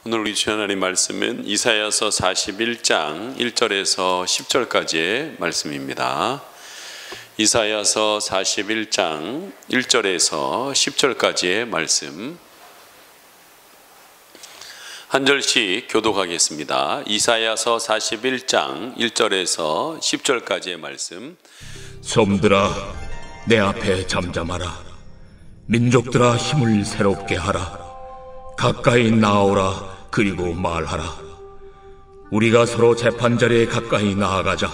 오늘 우리 주의 하나님 말씀은 이사야서 41장 1절에서 10절까지의 말씀입니다. 이사야서 41장 1절에서 10절까지의 말씀 한 절씩 교독하겠습니다. 이사야서 41장 1절에서 10절까지의 말씀. 섬들아 내 앞에 잠잠하라. 민족들아 힘을 새롭게 하라. 가까이 나오라. 그리고 말하라. 우리가 서로 재판자리에 가까이 나아가자.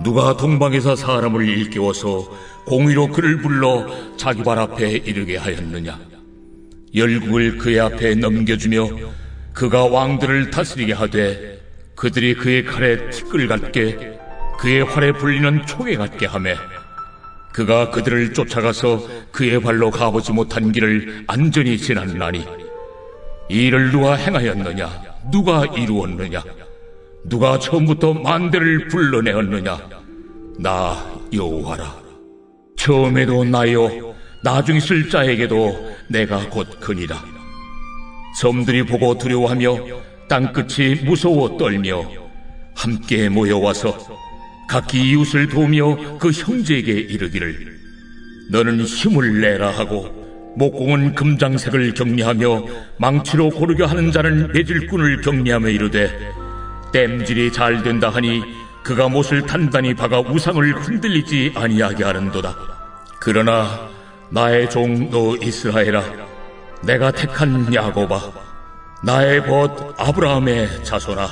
누가 동방에서 사람을 일깨워서 공의로 그를 불러 자기 발 앞에 이르게 하였느냐. 열국을 그의 앞에 넘겨주며 그가 왕들을 다스리게 하되 그들이 그의 칼에 티끌 같게 그의 활에 불리는 총에 같게 하매 그가 그들을 쫓아가서 그의 발로 가보지 못한 길을 안전히 지났나니 이 일을 누가 행하였느냐? 누가 이루었느냐? 누가 처음부터 만대를 불러내었느냐? 나 여호와라. 처음에도 나요, 나중 있을 자에게도 내가 곧 그니라. 섬들이 보고 두려워하며 땅끝이 무서워 떨며 함께 모여와서 각기 이웃을 도우며 그 형제에게 이르기를 너는 힘을 내라 하고 목공은 금장색을 격리하며 망치로 고르게 하는 자는 매질꾼을 격리하며 이르되 땜질이 잘 된다 하니 그가 못을 단단히 박아 우상을 흔들리지 아니하게 하는도다. 그러나 나의 종 너 이스라엘아, 내가 택한 야곱아, 나의 벗 아브라함의 자손아,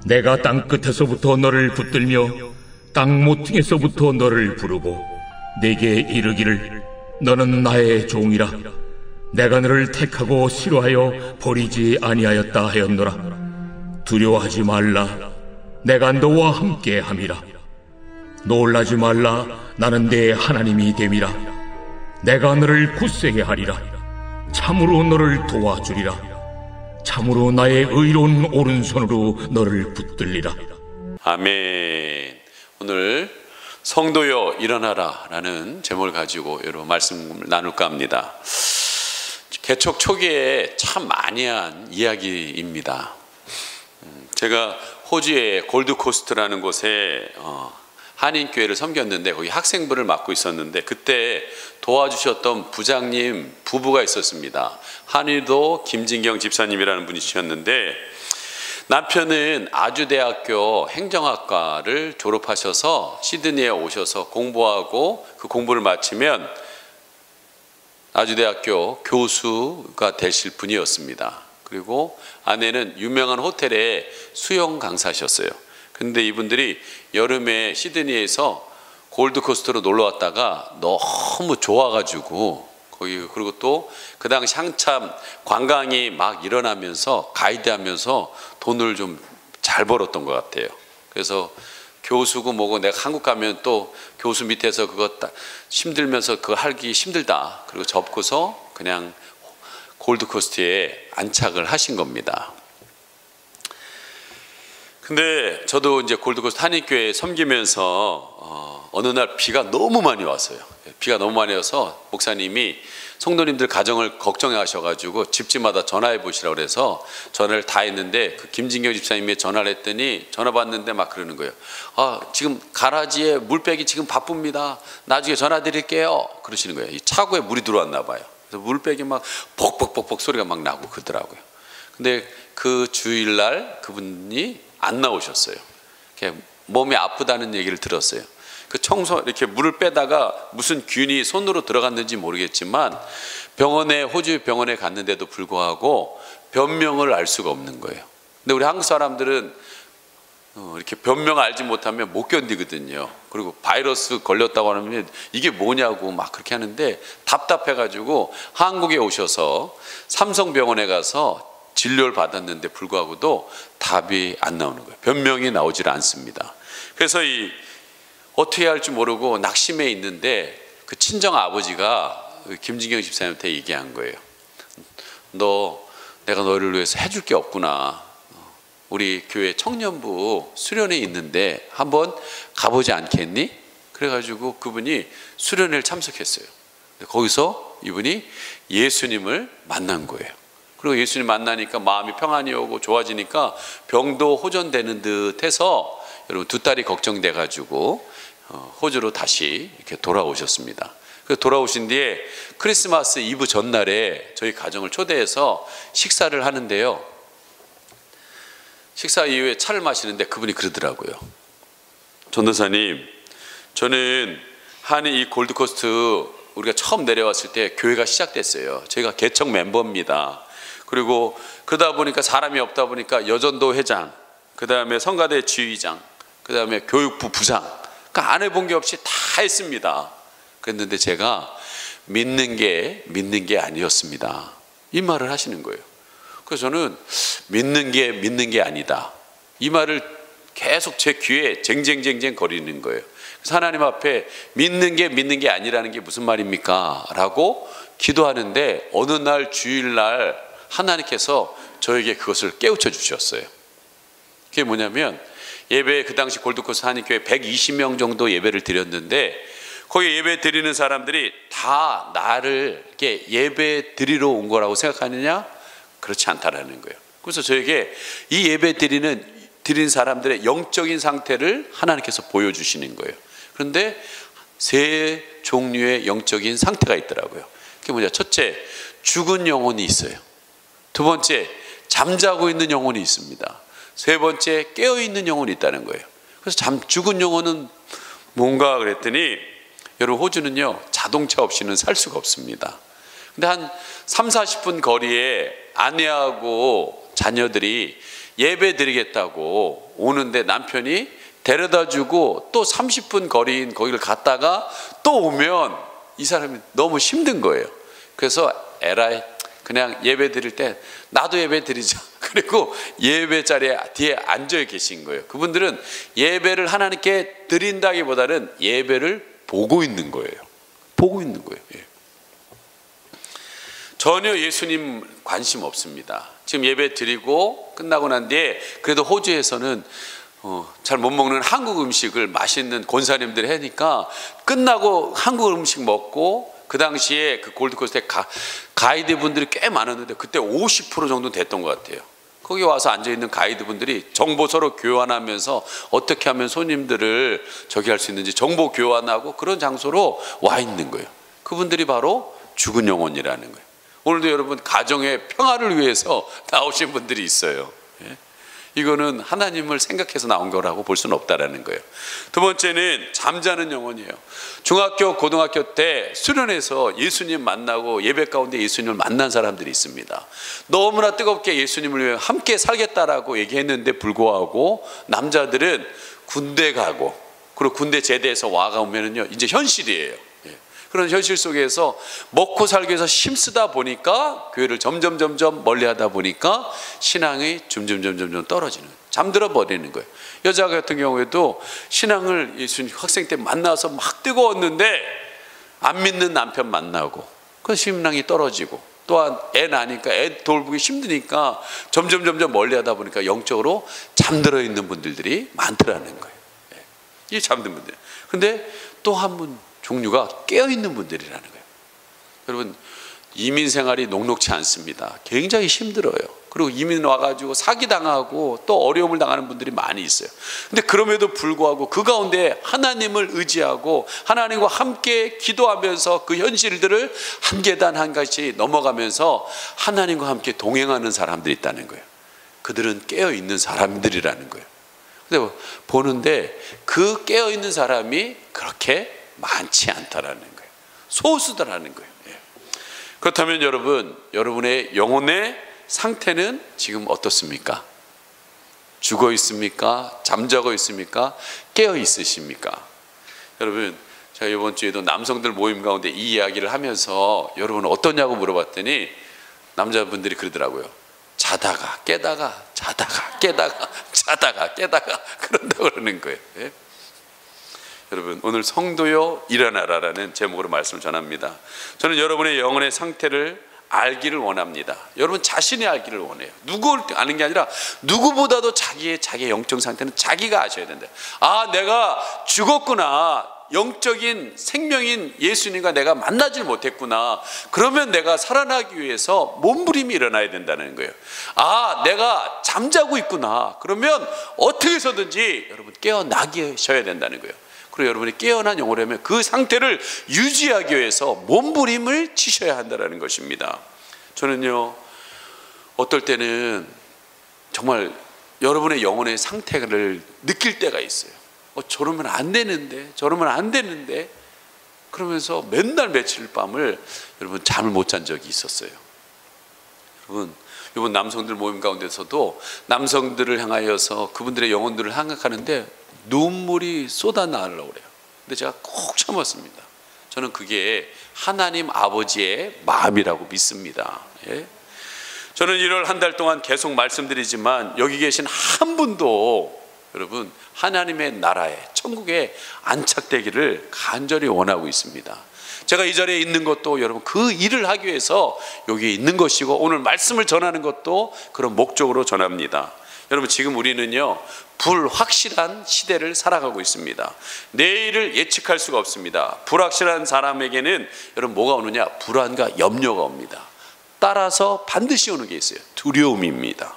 내가 땅끝에서부터 너를 붙들며 땅 모퉁이에서부터 너를 부르고 내게 이르기를 너는 나의 종이라. 내가 너를 택하고 싫어하여 버리지 아니하였다 하였노라. 두려워하지 말라. 내가 너와 함께 함이라. 놀라지 말라. 나는 내 하나님이 됨이라. 내가 너를 굳세게 하리라. 참으로 너를 도와주리라. 참으로 나의 의로운 오른손으로 너를 붙들리라. 아멘. 오늘 성도여 일어나라 라는 제목을 가지고 여러 말씀을 나눌까 합니다. 개척 초기에 참 많이 한 이야기입니다. 제가 호주의 골드코스트라는 곳에 한인교회를 섬겼는데 거기 학생부를 맡고 있었는데 그때 도와주셨던 부장님 부부가 있었습니다. 한의도 김진경 집사님이라는 분이셨는데 남편은 아주대학교 행정학과를 졸업하셔서 시드니에 오셔서 공부하고 그 공부를 마치면 아주대학교 교수가 되실 분이었습니다. 그리고 아내는 유명한 호텔의 수영 강사셨어요. 근데 이분들이 여름에 시드니에서 골드코스트로 놀러 왔다가 너무 좋아가지고 거기, 그리고 또 그 당시 한참 관광이 막 일어나면서 가이드하면서 돈을 좀 잘 벌었던 것 같아요. 그래서 교수고 뭐고 내가 한국 가면 또 교수 밑에서 그거 힘들면서 그거 하기 힘들다. 그리고 접고서 그냥 골드코스트에 안착을 하신 겁니다. 근데 저도 이제 골드코스트 한인교회 섬기면서 어느 날 비가 너무 많이 왔어요. 비가 너무 많이 와서 목사님이 성도님들 가정을 걱정해 하셔가지고 집집마다 전화해 보시라고 그래서 전화를 다 했는데 그 김진경 집사님이 전화를 했더니 전화 받는데 막 그러는 거예요. 지금 가라지에 물 빼기 지금 바쁩니다. 나중에 전화 드릴게요. 그러시는 거예요. 이 차고에 물이 들어왔나 봐요. 그래서 물 빼기 막 벅벅벅벅 소리가 막 나고 그러더라고요. 근데 그 주일날 그분이 안 나오셨어요. 몸이 아프다는 얘기를 들었어요. 그 청소 이렇게 물을 빼다가 무슨 균이 손으로 들어갔는지 모르겠지만 호주 병원에 갔는데도 불구하고 변명을 알 수가 없는 거예요. 근데 우리 한국 사람들은 이렇게 변명 알지 못하면 못 견디거든요. 그리고 바이러스 걸렸다고 하면 이게 뭐냐고 막 그렇게 하는데 답답해가지고 한국에 오셔서 삼성병원에 가서 진료를 받았는데 불구하고도 답이 안 나오는 거예요. 변명이 나오질 않습니다. 그래서 어떻게 해야 할지 모르고 낙심해 있는데 그 친정 아버지가 김진경 집사님한테 얘기한 거예요. 내가 너를 위해서 해줄 게 없구나. 우리 교회 청년부 수련회 있는데 한번 가보지 않겠니? 그래가지고 그분이 수련회를 참석했어요. 거기서 이분이 예수님을 만난 거예요. 그리고 예수님 만나니까 마음이 평안이 오고 좋아지니까 병도 호전되는 듯 해서 여러분 두 딸이 걱정돼 가지고 호주로 다시 이렇게 돌아오셨습니다. 그래서 돌아오신 뒤에 크리스마스 이브 전날에 저희 가정을 초대해서 식사를 하는데요, 식사 이후에 차를 마시는데 그분이 그러더라고요. 전도사님, 저는 한인 이 골드코스트 우리가 처음 내려왔을 때 교회가 시작됐어요. 저희가 개척 멤버입니다. 그리고 그러다 보니까 사람이 없다 보니까 여전도 회장, 그 다음에 성가대 지휘장, 그 다음에 교육부 부장, 그러니까 안 해본 게 없이 다 했습니다. 그랬는데 제가 믿는 게 아니었습니다, 이 말을 하시는 거예요. 그래서 저는 믿는 게 아니다, 이 말을 계속 제 귀에 쟁쟁쟁쟁 거리는 거예요. 그래서 하나님 앞에 믿는 게 아니라는 게 무슨 말입니까? 라고 기도하는데 어느 날 주일날 하나님께서 저에게 그것을 깨우쳐 주셨어요. 그게 뭐냐면, 예배, 그 당시 골드코스트 한인교회 120명 정도 예배를 드렸는데 거기 예배 드리는 사람들이 다 나를 이렇게 예배 드리러 온 거라고 생각하느냐? 그렇지 않다라는 거예요. 그래서 저에게 이 예배 드리는 사람들의 영적인 상태를 하나님께서 보여주시는 거예요. 그런데 세 종류의 영적인 상태가 있더라고요. 그게 뭐냐? 첫째, 죽은 영혼이 있어요. 두 번째, 잠자고 있는 영혼이 있습니다. 세 번째, 깨어있는 영혼이 있다는 거예요. 그래서 죽은 영혼은 뭔가 그랬더니, 여러분 호주는요 자동차 없이는 살 수가 없습니다. 근데 한 30-40분 거리에 아내하고 자녀들이 예배 드리겠다고 오는데 남편이 데려다 주고 또 30분 거리인 거기를 갔다가 또 오면 이 사람이 너무 힘든 거예요. 그래서 에라이, 그냥 예배 드릴 때 나도 예배 드리자. 그리고 예배 자리에 뒤에 앉아 계신 거예요. 그분들은 예배를 하나님께 드린다기보다는 예배를 보고 있는 거예요. 보고 있는 거예요. 예. 전혀 예수님 관심 없습니다. 지금 예배 드리고 끝나고 난 뒤에 그래도 호주에서는 잘 못 먹는 한국 음식을 맛있는 권사님들이 하니까 끝나고 한국 음식 먹고, 그 당시에 그 골드코스트에 가이드 분들이 꽤 많았는데 그때 50% 정도 됐던 것 같아요. 거기 와서 앉아있는 가이드 분들이 정보 서로 교환하면서 어떻게 하면 손님들을 저기 할 수 있는지 정보 교환하고 그런 장소로 와 있는 거예요. 그분들이 바로 죽은 영혼이라는 거예요. 오늘도 여러분 가정의 평화를 위해서 나오신 분들이 있어요. 예? 이거는 하나님을 생각해서 나온 거라고 볼 수는 없다라는 거예요. 두 번째는 잠자는 영혼이에요. 중학교, 고등학교 때 수련회에서 예수님 만나고 예배 가운데 예수님을 만난 사람들이 있습니다. 너무나 뜨겁게 예수님을 위해 함께 살겠다라고 얘기했는데 불구하고 남자들은 군대 가고, 그리고 군대 제대해서 와가 오면은요 이제 현실이에요. 그런 현실 속에서 먹고 살기 위해서 힘쓰다 보니까 교회를 점점 멀리하다 보니까 신앙이 점점 떨어지는, 잠들어 버리는 거예요. 여자 같은 경우에도 신앙을 예수님 학생 때 만나서 막 뜨거웠는데 안 믿는 남편 만나고 그 신앙이 떨어지고, 또한 애 낳으니까 애 돌보기 힘드니까 점점 멀리하다 보니까 영적으로 잠들어 있는 분들이 많더라는 거예요. 이 잠든 분들. 근데 또 한 분 종류가 깨어있는 분들이라는 거예요. 여러분, 이민 생활이 녹록치 않습니다. 굉장히 힘들어요. 그리고 이민 와가지고 사기당하고 또 어려움을 당하는 분들이 많이 있어요. 근데 그럼에도 불구하고 그 가운데 하나님을 의지하고 하나님과 함께 기도하면서 그 현실들을 한 계단 한 가지 넘어가면서 하나님과 함께 동행하는 사람들이 있다는 거예요. 그들은 깨어있는 사람들이라는 거예요. 근데 보는데 그 깨어있는 사람이 그렇게 많지 않다라는 거예요. 소수다라는 거예요. 예. 그렇다면 여러분, 여러분의 영혼의 상태는 지금 어떻습니까? 죽어 있습니까? 잠자고 있습니까? 깨어 있으십니까? 여러분, 제가 이번 주에도 남성들 모임 가운데 이 이야기를 하면서 여러분 어떠냐고 물어봤더니 남자분들이 그러더라고요. 자다가 깨다가 자다가 깨다가 자다가 깨다가 그런다고 그러는 거예요. 예? 여러분, 오늘 성도여 일어나라라는 제목으로 말씀을 전합니다. 저는 여러분의 영혼의 상태를 알기를 원합니다. 여러분 자신이 알기를 원해요. 누구 아는 게 아니라 누구보다도 자기의 영적 상태는 자기가 아셔야 된다. 아, 내가 죽었구나. 영적인 생명인 예수님과 내가 만나질 못했구나. 그러면 내가 살아나기 위해서 몸부림이 일어나야 된다는 거예요. 아, 내가 잠자고 있구나. 그러면 어떻게 해서든지 여러분 깨어나셔야 된다는 거예요. 그리고 여러분이 깨어난 영혼이라면 그 상태를 유지하기 위해서 몸부림을 치셔야 한다는 것입니다. 저는요, 어떨 때는 정말 여러분의 영혼의 상태를 느낄 때가 있어요. 저러면 안 되는데, 저러면 안 되는데, 그러면서 맨날 며칠 밤을 여러분 잠을 못 잔 적이 있었어요. 여러분, 이번 남성들 모임 가운데서도 남성들을 향하여서 그분들의 영혼들을 생각하는데 눈물이 쏟아나려고 그래요. 근데 제가 꼭 참았습니다. 저는 그게 하나님 아버지의 마음이라고 믿습니다. 예? 저는 1월 한 달 동안 계속 말씀드리지만 여기 계신 한 분도 여러분 하나님의 나라에 천국에 안착되기를 간절히 원하고 있습니다. 제가 이 자리에 있는 것도 여러분 그 일을 하기 위해서 여기에 있는 것이고 오늘 말씀을 전하는 것도 그런 목적으로 전합니다. 여러분 지금 우리는요 불확실한 시대를 살아가고 있습니다. 내일을 예측할 수가 없습니다. 불확실한 사람에게는 여러분 뭐가 오느냐? 불안과 염려가 옵니다. 따라서 반드시 오는 게 있어요. 두려움입니다.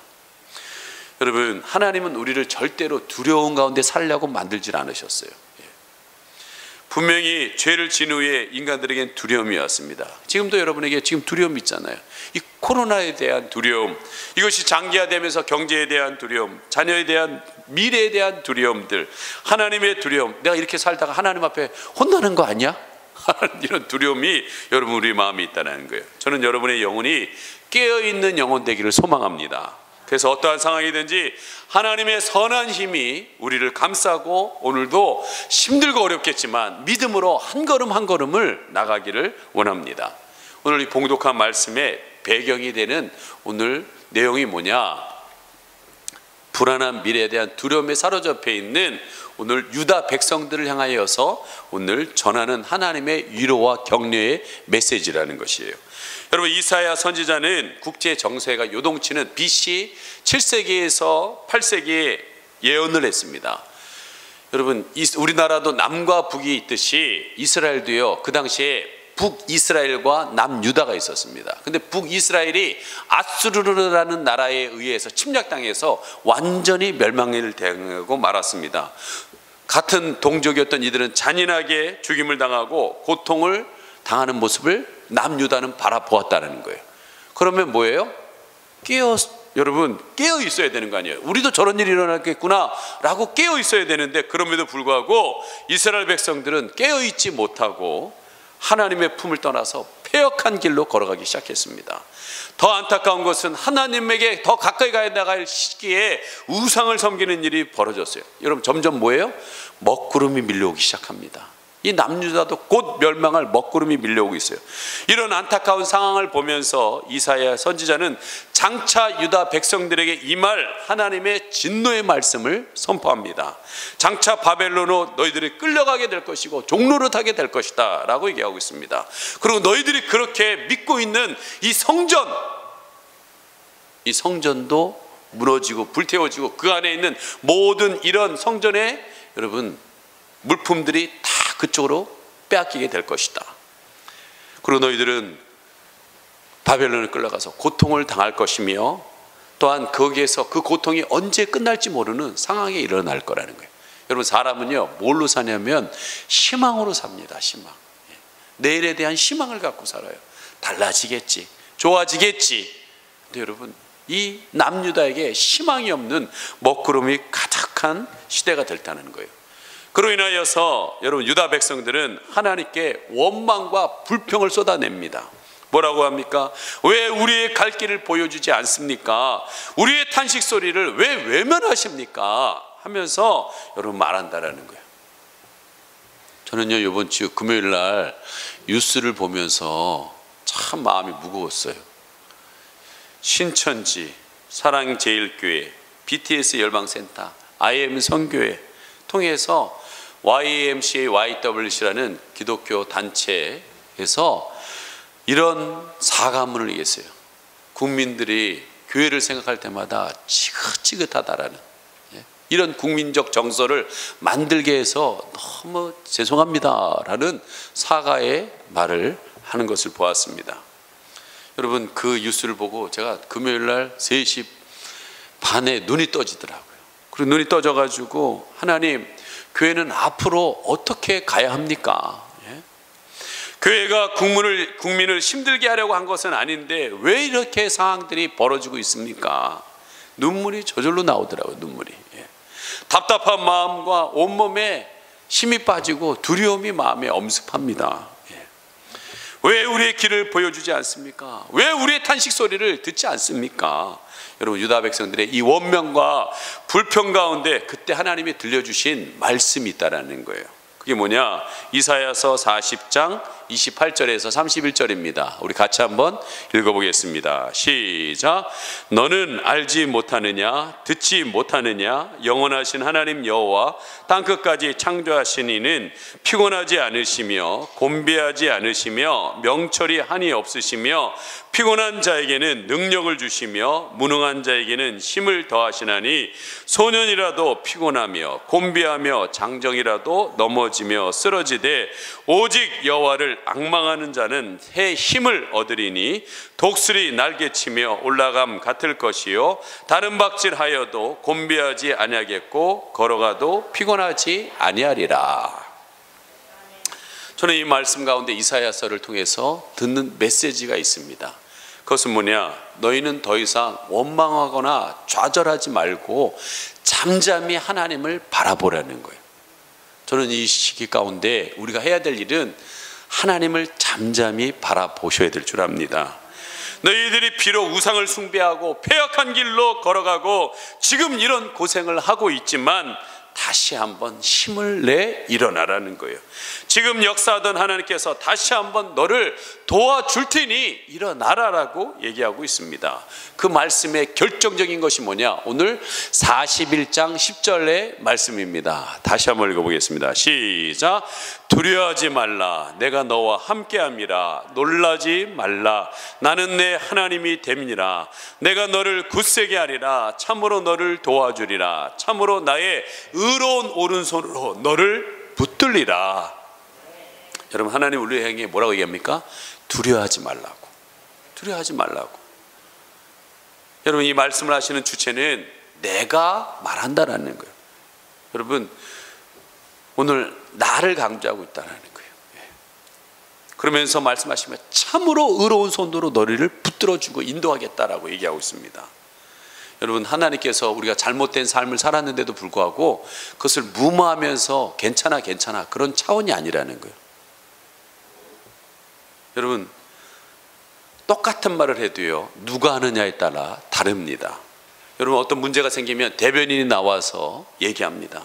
여러분 하나님은 우리를 절대로 두려움 가운데 살려고 만들질 않으셨어요. 분명히 죄를 진 후에 인간들에겐 두려움이 왔습니다. 지금도 여러분에게 지금 두려움이 있잖아요. 이 코로나에 대한 두려움, 이것이 장기화되면서 경제에 대한 두려움, 자녀에 대한 미래에 대한 두려움들, 하나님의 두려움, 내가 이렇게 살다가 하나님 앞에 혼나는 거 아니야? 이런 두려움이 여러분 우리 마음에 있다는 거예요. 저는 여러분의 영혼이 깨어있는 영혼 되기를 소망합니다. 그래서 어떠한 상황이든지 하나님의 선한 힘이 우리를 감싸고 오늘도 힘들고 어렵겠지만 믿음으로 한 걸음 한 걸음을 나가기를 원합니다. 오늘 이 봉독한 말씀의 배경이 되는 오늘 내용이 뭐냐? 불안한 미래에 대한 두려움에 사로잡혀 있는 오늘 유다 백성들을 향하여서 오늘 전하는 하나님의 위로와 격려의 메시지라는 것이에요. 여러분 이사야 선지자는 국제 정세가 요동치는 BC 7세기에서 8세기에 예언을 했습니다. 여러분 우리나라도 남과 북이 있듯이 이스라엘도요 그 당시에 북이스라엘과 남유다가 있었습니다. 근데 북이스라엘이 아수르라는 나라에 의해서 침략당해서 완전히 멸망을 당하고 말았습니다. 같은 동족이었던 이들은 잔인하게 죽임을 당하고 고통을 당하는 모습을 남유다는 바라보았다는 거예요. 그러면 뭐예요? 여러분 깨어 있어야 되는 거 아니에요? 우리도 저런 일이 일어나겠구나 라고 깨어 있어야 되는데 그럼에도 불구하고 이스라엘 백성들은 깨어 있지 못하고 하나님의 품을 떠나서 패역한 길로 걸어가기 시작했습니다. 더 안타까운 것은 하나님에게 더 가까이 가야 나갈 시기에 우상을 섬기는 일이 벌어졌어요. 여러분 점점 뭐예요? 먹구름이 밀려오기 시작합니다. 이 남유다도 곧 멸망할 먹구름이 밀려오고 있어요. 이런 안타까운 상황을 보면서 이사야 선지자는 장차 유다 백성들에게 임할 하나님의 진노의 말씀을 선포합니다. 장차 바벨론으로 너희들이 끌려가게 될 것이고 종노릇하게 될 것이다 라고 얘기하고 있습니다. 그리고 너희들이 그렇게 믿고 있는 이 성전도 무너지고 불태워지고 그 안에 있는 모든 이런 성전의 여러분 물품들이 다 그쪽으로 빼앗기게 될 것이다. 그리고 너희들은 바벨론을 끌려가서 고통을 당할 것이며 또한 거기에서 그 고통이 언제 끝날지 모르는 상황이 일어날 거라는 거예요. 여러분 사람은요 뭘로 사냐면 희망으로 삽니다. 희망. 내일에 대한 희망을 갖고 살아요. 달라지겠지, 좋아지겠지. 근데 여러분 이 남유다에게 희망이 없는 먹구름이 가득한 시대가 됐다는 거예요. 그로 인하여서 여러분 유다 백성들은 하나님께 원망과 불평을 쏟아냅니다. 뭐라고 합니까? 왜 우리의 갈 길을 보여주지 않습니까? 우리의 탄식 소리를 왜 외면하십니까? 하면서 여러분 말한다라는 거예요. 저는요 이번 주 금요일 날 뉴스를 보면서 참 마음이 무거웠어요. 신천지, 사랑제일교회, BTS 열방센터, IM 선교회 통해서 YMCA, YWC라는 기독교 단체에서 이런 사과문을 얘기했어요. 국민들이 교회를 생각할 때마다 지긋지긋하다라는 이런 국민적 정서를 만들게 해서 너무 죄송합니다라는 사과의 말을 하는 것을 보았습니다. 여러분, 그 뉴스를 보고 제가 금요일 날 3시 반에 눈이 떠지더라고요. 그리고 눈이 떠져가지고, 하나님, 교회는 앞으로 어떻게 가야 합니까? 예? 교회가 국민을 힘들게 하려고 한 것은 아닌데 왜 이렇게 상황들이 벌어지고 있습니까? 눈물이 저절로 나오더라고요. 눈물이. 예. 답답한 마음과 온몸에 힘이 빠지고 두려움이 마음에 엄습합니다. 예. 왜 우리의 길을 보여주지 않습니까? 왜 우리의 탄식 소리를 듣지 않습니까? 여러분, 유다 백성들의 이 원명과 불평 가운데 그때 하나님이 들려주신 말씀이 있다라는 거예요. 그게 뭐냐? 이사야서 40장 28절에서 31절입니다. 우리 같이 한번 읽어보겠습니다. 시작. 너는 알지 못하느냐? 듣지 못하느냐? 영원하신 하나님 여호와 땅끝까지 창조하신 이는 피곤하지 않으시며 곤비하지 않으시며 명철이 한이 없으시며 피곤한 자에게는 능력을 주시며 무능한 자에게는 힘을 더하시나니 소년이라도 피곤하며 곤비하며 장정이라도 넘어지며 쓰러지되 오직 여호와를 앙망하는 자는 새 힘을 얻으리니 독수리 날개치며 올라감 같을 것이요 다른 박질하여도 곤비하지 아니하겠고 걸어가도 피곤하지 아니하리라. 저는 이 말씀 가운데 이사야서를 통해서 듣는 메시지가 있습니다. 그것은 뭐냐? 너희는 더 이상 원망하거나 좌절하지 말고 잠잠히 하나님을 바라보라는 거예요. 저는 이 시기 가운데 우리가 해야 될 일은 하나님을 잠잠히 바라보셔야 될 줄 압니다. 너희들이 비록 우상을 숭배하고 패역한 길로 걸어가고 지금 이런 고생을 하고 있지만 다시 한번 힘을 내 일어나라는 거예요. 지금 역사하던 하나님께서 다시 한번 너를 도와줄 테니 일어나라라고 얘기하고 있습니다. 그 말씀의 결정적인 것이 뭐냐? 오늘 41장 10절의 말씀입니다. 다시 한번 읽어보겠습니다. 시작. 두려워하지 말라. 내가 너와 함께함이라. 놀라지 말라. 나는 내 하나님이 됨이라. 내가 너를 굳세게 하리라. 참으로 너를 도와주리라. 참으로 나의 의로운 오른손으로 너를 붙들리라. 여러분, 하나님 우리를 향해 뭐라고 얘기합니까? 두려워하지 말라고. 두려워하지 말라고. 여러분, 이 말씀을 하시는 주체는 내가 말한다라는 거예요. 여러분, 오늘 나를 강조하고 있다는 거예요. 그러면서 말씀하시면 참으로 의로운 손으로 너희를 붙들어주고 인도하겠다라고 얘기하고 있습니다. 여러분, 하나님께서 우리가 잘못된 삶을 살았는데도 불구하고 그것을 무마하면서 괜찮아 그런 차원이 아니라는 거예요. 여러분, 똑같은 말을 해도요, 누가 하느냐에 따라 다릅니다. 여러분, 어떤 문제가 생기면 대변인이 나와서 얘기합니다.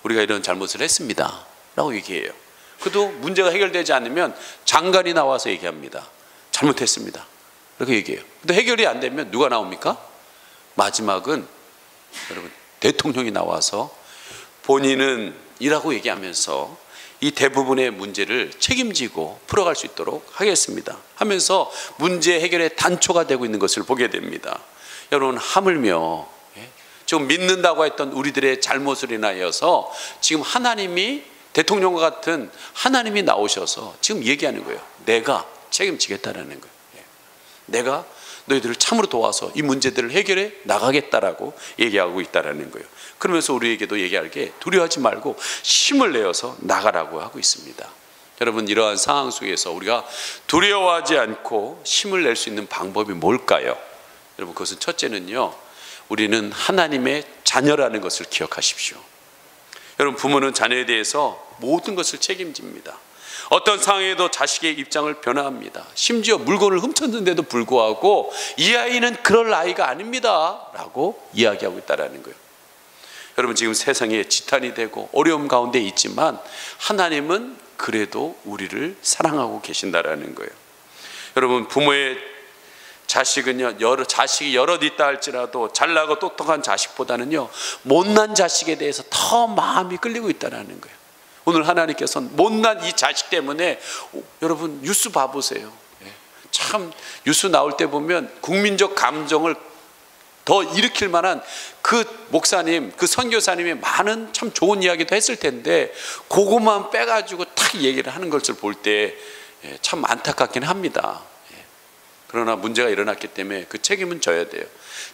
우리가 이런 잘못을 했습니다 라고 얘기해요. 그래도 문제가 해결되지 않으면 장관이 나와서 얘기합니다. 잘못했습니다 이렇게 얘기해요. 근데 해결이 안 되면 누가 나옵니까? 마지막은 여러분, 대통령이 나와서 본인은 이라고 얘기하면서 이 대부분의 문제를 책임지고 풀어갈 수 있도록 하겠습니다 하면서 문제 해결의 단초가 되고 있는 것을 보게 됩니다. 여러분, 하물며 지금 믿는다고 했던 우리들의 잘못을 인하여서 지금 하나님이, 대통령과 같은 하나님이 나오셔서 지금 얘기하는 거예요. 내가 책임지겠다라는 거예요. 내가 너희들을 참으로 도와서 이 문제들을 해결해 나가겠다라고 얘기하고 있다라는 거예요. 그러면서 우리에게도 얘기할 게 두려워하지 말고 힘을 내어서 나가라고 하고 있습니다. 여러분, 이러한 상황 속에서 우리가 두려워하지 않고 힘을 낼 수 있는 방법이 뭘까요? 여러분, 그것은 첫째는요, 우리는 하나님의 자녀라는 것을 기억하십시오. 여러분, 부모는 자녀에 대해서 모든 것을 책임집니다. 어떤 상황에도 자식의 입장을 변화합니다. 심지어 물건을 훔쳤는데도 불구하고 이 아이는 그럴 아이가 아닙니다 라고 이야기하고 있다는 거예요. 여러분, 지금 세상에 지탄이 되고 어려움 가운데 있지만 하나님은 그래도 우리를 사랑하고 계신다라는 거예요. 여러분, 부모의 자식은요, 자식이 여럿 있다 할지라도 잘나고 똑똑한 자식보다는요, 못난 자식에 대해서 더 마음이 끌리고 있다는 거예요. 오늘 하나님께서는 못난 이 자식 때문에, 여러분 뉴스 봐보세요. 참 뉴스 나올 때 보면 국민적 감정을 더 일으킬 만한 그 목사님, 그 선교사님이 많은 참 좋은 이야기도 했을 텐데 그것만 빼가지고 딱 얘기를 하는 것을 볼 때 참 안타깝긴 합니다. 그러나 문제가 일어났기 때문에 그 책임은 져야 돼요.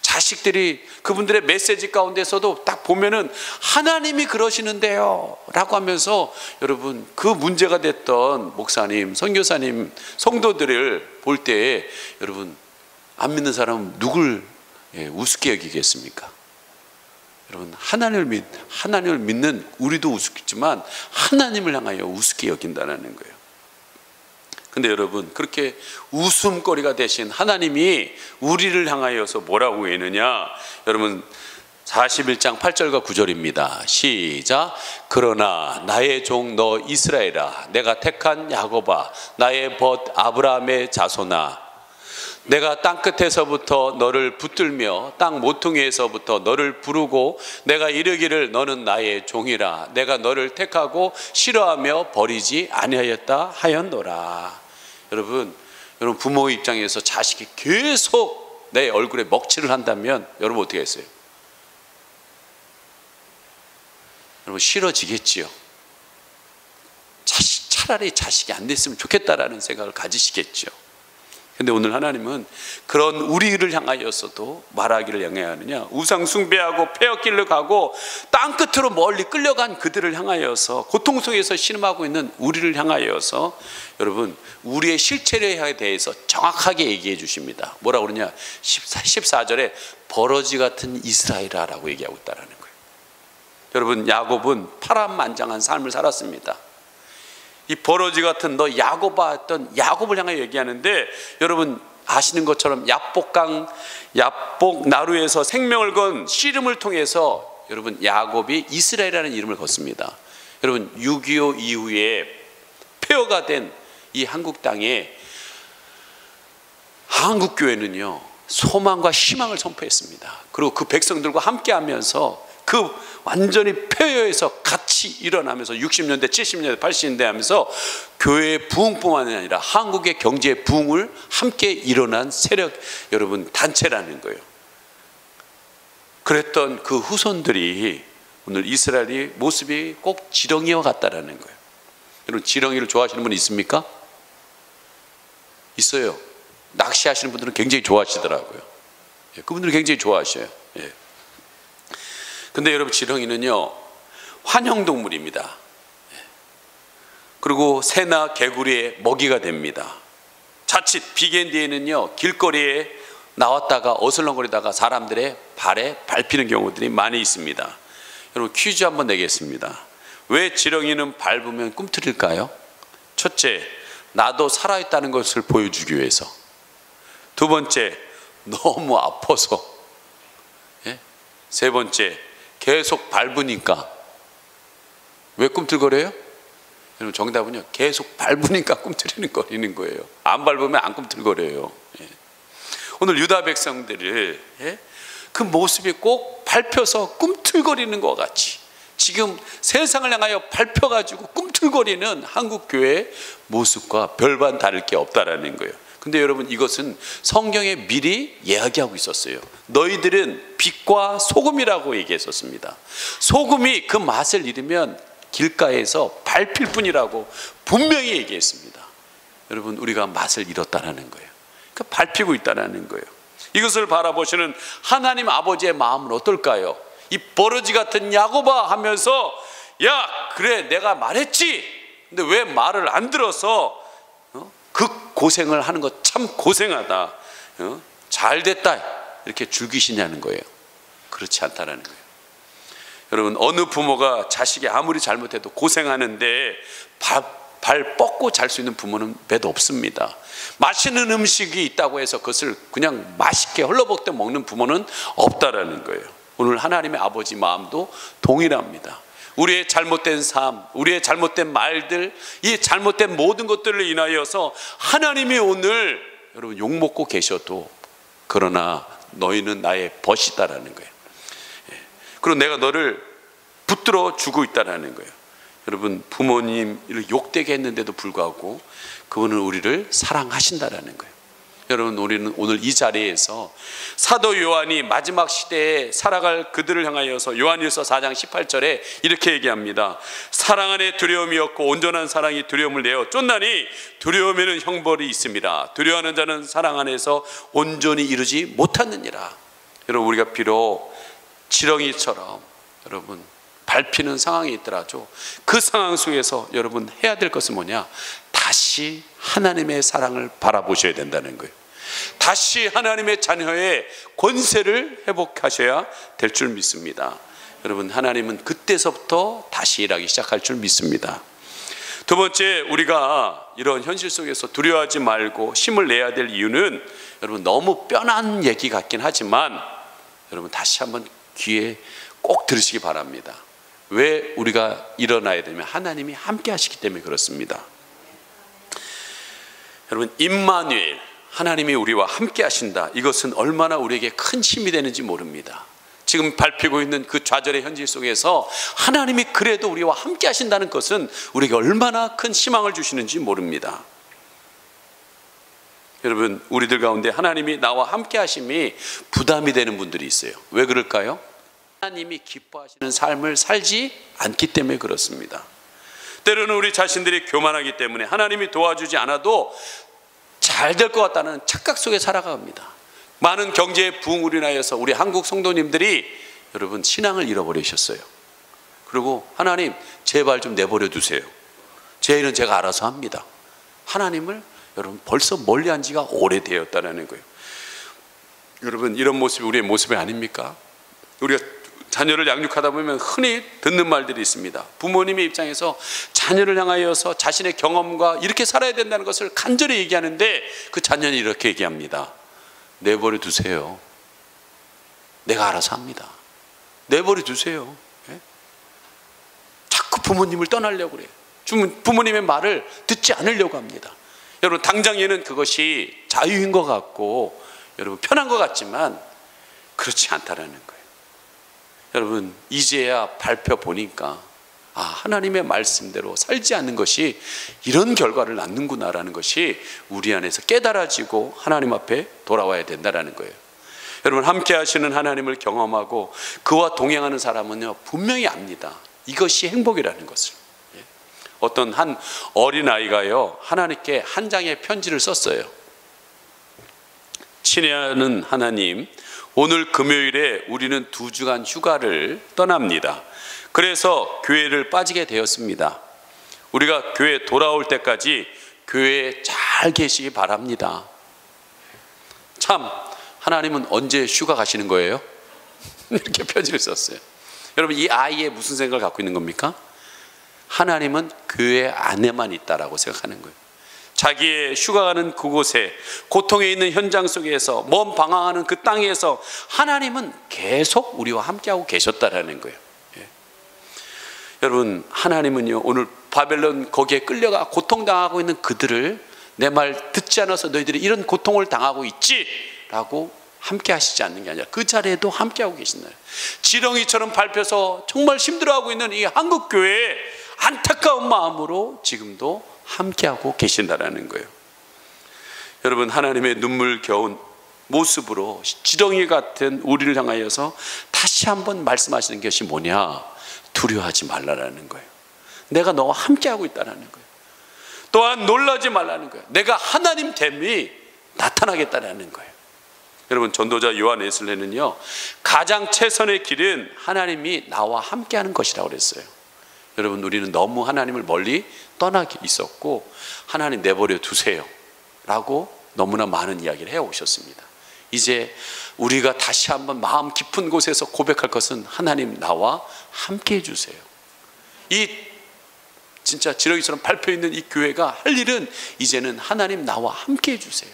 자식들이 그분들의 메시지 가운데서도 딱 보면은 하나님이 그러시는데요 라고 하면서 여러분 그 문제가 됐던 목사님, 선교사님, 성도들을 볼 때 여러분 안 믿는 사람은 누굴 우습게 여기겠습니까? 여러분 하나님을 믿는 우리도 우습겠지만 하나님을 향하여 우습게 여긴다는 거예요. 근데 여러분 그렇게 웃음거리가 되신 하나님이 우리를 향하여서 뭐라고 했느냐? 여러분 41장 8절과 9절입니다. 시작. 그러나 나의 종 너 이스라엘아, 내가 택한 야곱아, 나의 벗 아브라함의 자손아, 내가 땅끝에서부터 너를 붙들며 땅 모퉁이에서부터 너를 부르고 내가 이르기를 너는 나의 종이라, 내가 너를 택하고 싫어하며 버리지 아니하였다 하였노라. 여러분 부모의 입장에서 자식이 계속 내 얼굴에 먹칠을 한다면 여러분 어떻게 했어요? 여러분 싫어지겠지요. 차라리 자식이 안 됐으면 좋겠다라는 생각을 가지시겠죠. 근데 오늘 하나님은 그런 우리를 향하여서도 말하기를 향해야 하느냐? 우상 숭배하고 폐역길로 가고 땅끝으로 멀리 끌려간 그들을 향하여서 고통 속에서 신음하고 있는 우리를 향하여서 여러분 우리의 실체에 대해서 정확하게 얘기해 주십니다. 뭐라고 그러냐? 14절에 버러지 같은 이스라엘아 라고 얘기하고 있다는 거예요. 여러분 야곱은 파란만장한 삶을 살았습니다. 이 버러지 같은 너 야곱아 했던 야곱을 향해 얘기하는데 여러분 아시는 것처럼 야복 나루에서 생명을 건 씨름을 통해서 여러분 야곱이 이스라엘이라는 이름을 걷습니다. 여러분 6.25 이후에 폐허가 된 이 한국 땅에 한국교회는요 소망과 희망을 선포했습니다. 그리고 그 백성들과 함께 하면서 그 완전히 폐허에서 같이 일어나면서 60년대, 70년대, 80년대 하면서 교회의 부흥뿐만 아니라 한국의 경제의 부흥을 함께 일어난 세력 여러분 단체라는 거예요. 그랬던 그 후손들이 오늘 이스라엘의 모습이 꼭 지렁이와 같다라는 거예요. 여러분 지렁이를 좋아하시는 분 있습니까? 있어요. 낚시하시는 분들은 굉장히 좋아하시더라고요. 그분들은 굉장히 좋아하셔요. 근데 여러분 지렁이는요 환형동물입니다. 그리고 새나 개구리의 먹이가 됩니다. 자칫 비개인 뒤에는요 길거리에 나왔다가 어슬렁거리다가 사람들의 발에 밟히는 경우들이 많이 있습니다. 여러분 퀴즈 한번 내겠습니다. 왜 지렁이는 밟으면 꿈틀일까요? 첫째, 나도 살아있다는 것을 보여주기 위해서. 두 번째, 너무 아파서. 세 번째, 계속 밟으니까. 왜 꿈틀거려요? 여러분 정답은요 계속 밟으니까 꿈틀거리는 거예요. 안 밟으면 안 꿈틀거려요. 오늘 유다 백성들을 그 모습이 꼭 밟혀서 꿈틀거리는 것 같이 지금 세상을 향하여 밟혀가지고 꿈틀거리는 한국교회의 모습과 별반 다를 게 없다라는 거예요. 근데 여러분 이것은 성경에 미리 이야기하고 있었어요. 너희들은 빛과 소금이라고 얘기했었습니다. 소금이 그 맛을 잃으면 길가에서 밟힐 뿐이라고 분명히 얘기했습니다. 여러분 우리가 맛을 잃었다는 거예요. 그러니까 밟히고 있다는 거예요. 이것을 바라보시는 하나님 아버지의 마음은 어떨까요? 이 버러지 같은 야곱아 하면서 야 그래 내가 말했지. 근데 왜 말을 안 들어서 그 고생을 하는 거 참 고생하다. 잘 됐다 이렇게 즐기시냐는 거예요. 그렇지 않다라는 거예요. 여러분 어느 부모가 자식이 아무리 잘못해도 고생하는데 발 뻗고 잘 수 있는 부모는 몇 없습니다. 맛있는 음식이 있다고 해서 그것을 그냥 맛있게 헐렁먹듯 먹는 부모는 없다라는 거예요. 오늘 하나님의 아버지 마음도 동일합니다. 우리의 잘못된 삶, 우리의 잘못된 말들, 이 잘못된 모든 것들을 인하여서 하나님이 오늘 여러분 욕먹고 계셔도 그러나 너희는 나의 벗이다라는 거예요. 그리고 내가 너를 붙들어 주고 있다라는 거예요. 여러분 부모님을 욕되게 했는데도 불구하고 그분은 우리를 사랑하신다라는 거예요. 여러분, 우리는 오늘 이 자리에서 사도 요한이 마지막 시대에 살아갈 그들을 향하여서 요한일서 4장 18절에 이렇게 얘기합니다. 사랑 안에 두려움이 없고 온전한 사랑이 두려움을 내어 쫓나니 두려움에는 형벌이 있습니다. 두려워하는 자는 사랑 안에서 온전히 이루지 못하느니라. 여러분, 우리가 비록 지렁이처럼 여러분 밟히는 상황이 있더라도 그 상황 속에서 여러분 해야 될 것은 뭐냐? 다시 하나님의 사랑을 바라보셔야 된다는 거예요. 다시 하나님의 자녀의 권세를 회복하셔야 될 줄 믿습니다. 여러분, 하나님은 그때서부터 다시 일하기 시작할 줄 믿습니다. 두 번째, 우리가 이런 현실 속에서 두려워하지 말고 힘을 내야 될 이유는 여러분 너무 뻔한 얘기 같긴 하지만 여러분 다시 한번 귀에 꼭 들으시기 바랍니다. 왜 우리가 일어나야 되면 하나님이 함께 하시기 때문에 그렇습니다. 여러분, 임마누엘, 하나님이 우리와 함께 하신다. 이것은 얼마나 우리에게 큰 힘이 되는지 모릅니다. 지금 밟히고 있는 그 좌절의 현실 속에서 하나님이 그래도 우리와 함께 하신다는 것은 우리에게 얼마나 큰 희망을 주시는지 모릅니다. 여러분, 우리들 가운데 하나님이 나와 함께 하심이 부담이 되는 분들이 있어요. 왜 그럴까요? 하나님이 기뻐하시는 삶을 살지 않기 때문에 그렇습니다. 때로는 우리 자신들이 교만하기 때문에 하나님이 도와주지 않아도 잘 될 것 같다는 착각 속에 살아갑니다. 많은 경제의 부흥으로 인하여서 우리 한국 성도님들이 여러분 신앙을 잃어버리셨어요. 그리고 하나님 제발 좀 내버려 두세요. 제 일은 제가 알아서 합니다. 하나님을 여러분 벌써 멀리한 지가 오래되었다는 거예요. 여러분, 이런 모습이 우리의 모습이 아닙니까? 우리가 자녀를 양육하다 보면 흔히 듣는 말들이 있습니다. 부모님의 입장에서 자녀를 향하여서 자신의 경험과 이렇게 살아야 된다는 것을 간절히 얘기하는데 그 자녀는 이렇게 얘기합니다. 내버려 두세요. 내가 알아서 합니다. 내버려 두세요. 예? 자꾸 부모님을 떠나려고 그래요. 부모님의 말을 듣지 않으려고 합니다. 여러분, 당장에는 그것이 자유인 것 같고 여러분 편한 것 같지만 그렇지 않다라는 거예요. 여러분, 이제야 밟혀보니까 하나님의 말씀대로 살지 않는 것이 이런 결과를 낳는구나라는 것이 우리 안에서 깨달아지고 하나님 앞에 돌아와야 된다는 거예요. 여러분, 함께 하시는 하나님을 경험하고 그와 동행하는 사람은요 분명히 압니다. 이것이 행복이라는 것을. 어떤 한 어린아이가요 하나님께 한 장의 편지를 썼어요. 친애하는 하나님, 오늘 금요일에 우리는 2주간 휴가를 떠납니다. 그래서 교회를 빠지게 되었습니다. 우리가 교회에 돌아올 때까지 교회에 잘 계시기 바랍니다. 참, 하나님은 언제 휴가 가시는 거예요? 이렇게 편지를 썼어요. 여러분, 이 아이의 무슨 생각을 갖고 있는 겁니까? 하나님은 교회 안에만 있다라고 생각하는 거예요. 자기의 휴가 가는 그곳에 고통에 있는 현장 속에서 먼 방황하는 그 땅에서 하나님은 계속 우리와 함께하고 계셨다라는 거예요. 예. 여러분, 하나님은요 오늘 바벨론 거기에 끌려가 고통당하고 있는 그들을 내 말 듣지 않아서 너희들이 이런 고통을 당하고 있지 라고 함께 하시지 않는 게 아니라 그 자리에도 함께하고 계신다. 지렁이처럼 밟혀서 정말 힘들어하고 있는 이 한국교회에 안타까운 마음으로 지금도 함께하고 계신다라는 거예요. 여러분, 하나님의 눈물겨운 모습으로 지렁이 같은 우리를 향하여서 다시 한번 말씀하시는 것이 뭐냐? 두려워하지 말라라는 거예요. 내가 너와 함께하고 있다는 거예요. 또한 놀라지 말라는 거예요. 내가 하나님 됨이 나타나겠다는 거예요. 여러분, 전도자 요한 웨슬레는요 가장 최선의 길은 하나님이 나와 함께하는 것이라고 그랬어요. 여러분, 우리는 너무 하나님을 멀리 떠나 있었고 하나님 내버려 두세요 라고 너무나 많은 이야기를 해오셨습니다. 이제 우리가 다시 한번 마음 깊은 곳에서 고백할 것은 하나님 나와 함께 해주세요. 이 진짜 지렁이처럼 밟혀있는 이 교회가 할 일은 이제는 하나님 나와 함께 해주세요.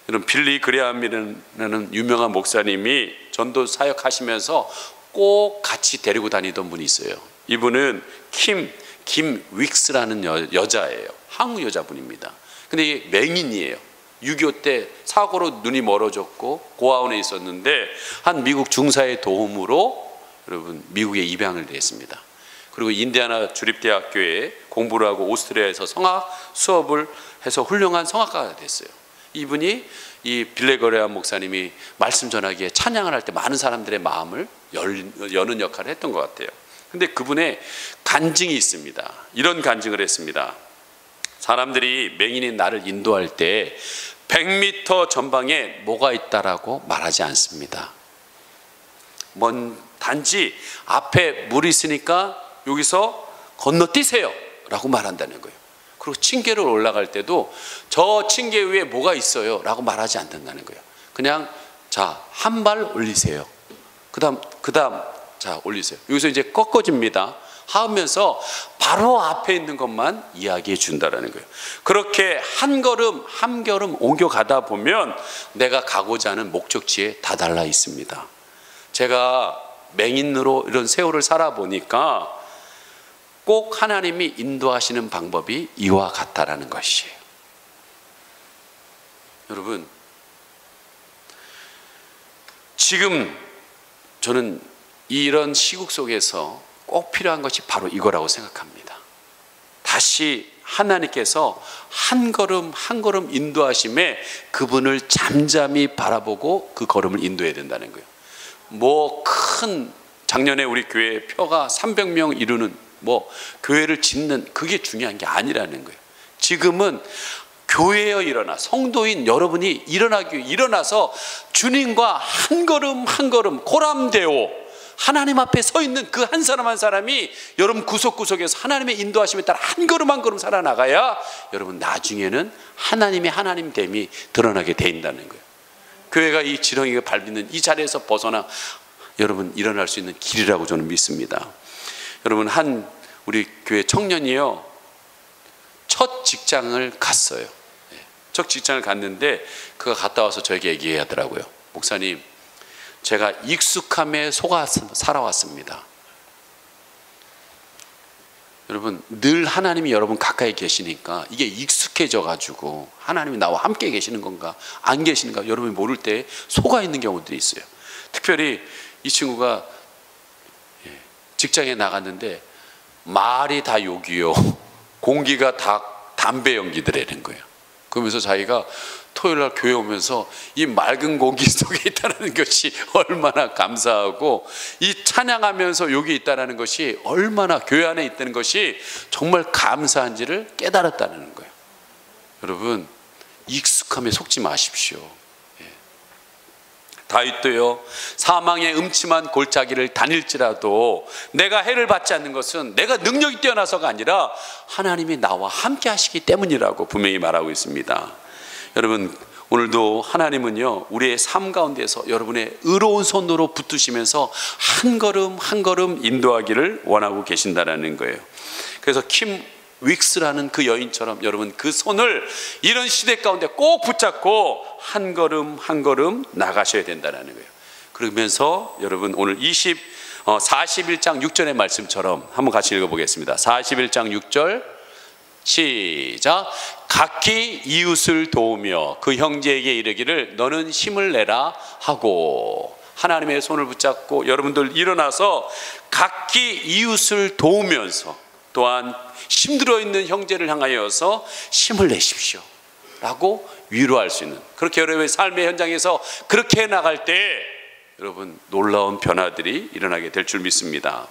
여러분, 빌리 그레함이라는 유명한 목사님이 전도 사역하시면서 꼭 같이 데리고 다니던 분이 있어요. 이분은 김 윅스라는 여자예요. 한국 여자분입니다. 근데 이게 맹인이에요. 6.25 때 사고로 눈이 멀어졌고 고아원에 있었는데 한 미국 중사의 도움으로 여러분 미국에 입양을 됐습니다. 그리고 인디아나 주립대학교에 공부를 하고 오스트리아에서 성악 수업을 해서 훌륭한 성악가가 됐어요. 이분이 이 빌레거레아 목사님이 말씀 전하기에 찬양을 할 때 많은 사람들의 마음을 여는 역할을 했던 것 같아요. 근데 그분의 간증이 있습니다. 이런 간증을 했습니다. 사람들이 맹인인 나를 인도할 때 100m 전방에 뭐가 있다라고 말하지 않습니다. 단지 앞에 물이 있으니까 여기서 건너뛰세요 라고 말한다는 거예요. 그리고 층계를 올라갈 때도 저 층계 위에 뭐가 있어요 라고 말하지 않는다는 거예요. 그냥 자, 한 발 올리세요. 그 다음 자, 올리세요. 여기서 이제 꺾어집니다 하면서 바로 앞에 있는 것만 이야기해 준다라는 거예요. 그렇게 한 걸음 한 걸음 옮겨가다 보면 내가 가고자 하는 목적지에 다달라 있습니다. 제가 맹인으로 이런 세월을 살아보니까 꼭 하나님이 인도하시는 방법이 이와 같다라는 것이에요. 여러분, 지금 저는 이런 시국 속에서 꼭 필요한 것이 바로 이거라고 생각합니다. 다시 하나님께서 한 걸음 한 걸음 인도하심에 그분을 잠잠히 바라보고 그 걸음을 인도해야 된다는 거예요. 작년에 우리 교회 표가 300명 이루는 교회를 짓는 그게 중요한 게 아니라는 거예요. 지금은 교회여 일어나, 성도인 여러분이 일어나서 주님과 한 걸음 한 걸음 고람되오 하나님 앞에 서 있는 그 한 사람 한 사람이 여러분 구석구석에서 하나님의 인도하심에 따라 한 걸음 한 걸음 살아나가야 여러분 나중에는 하나님의 하나님됨이 드러나게 된다는 거예요. 교회가 이 지렁이가 밟히는 이 자리에서 벗어나 여러분 일어날 수 있는 길이라고 저는 믿습니다. 여러분, 우리 교회 청년이요, 첫 직장을 갔어요. 첫 직장을 갔는데 그가 갔다 와서 저에게 얘기하더라고요. 목사님, 제가 익숙함에 속아 살아왔습니다. 여러분, 늘 하나님이 여러분 가까이 계시니까 이게 익숙해져 가지고 하나님이 나와 함께 계시는 건가 안 계시는가 여러분이 모를 때 속아 있는 경우들이 있어요. 특별히 이 친구가 직장에 나갔는데 말이 다 욕이요, 공기가 다 담배 연기들이라는 거예요. 그러면서 자기가 토요일 날 교회 오면서 이 맑은 공기 속에 있다는 것이 얼마나 감사하고, 이 찬양하면서 여기 있다는 것이 얼마나 교회 안에 있다는 것이 정말 감사한지를 깨달았다는 거예요. 여러분, 익숙함에 속지 마십시오. 다윗도요, 사망의 음침한 골짜기를 다닐지라도 내가 해를 받지 않는 것은 내가 능력이 뛰어나서가 아니라 하나님이 나와 함께 하시기 때문이라고 분명히 말하고 있습니다. 여러분, 오늘도 하나님은요, 우리의 삶 가운데서 여러분의 의로운 손으로 붙드시면서 한 걸음 한 걸음 인도하기를 원하고 계신다는 거예요. 그래서 킴 윅스라는 그 여인처럼 여러분 그 손을 이런 시대 가운데 꼭 붙잡고 한 걸음 한 걸음 나가셔야 된다는 거예요. 그러면서 여러분 오늘 41장 6절의 말씀처럼 한번 같이 읽어보겠습니다. 41장 6절 시작. 각기 이웃을 도우며 그 형제에게 이르기를 너는 힘을 내라 하고, 하나님의 손을 붙잡고 여러분들 일어나서 각기 이웃을 도우면서 또한 힘들어 있는 형제를 향하여서 힘을 내십시오 라고 위로할 수 있는, 그렇게 여러분의 삶의 현장에서 그렇게 나갈 때 여러분 놀라운 변화들이 일어나게 될 줄 믿습니다.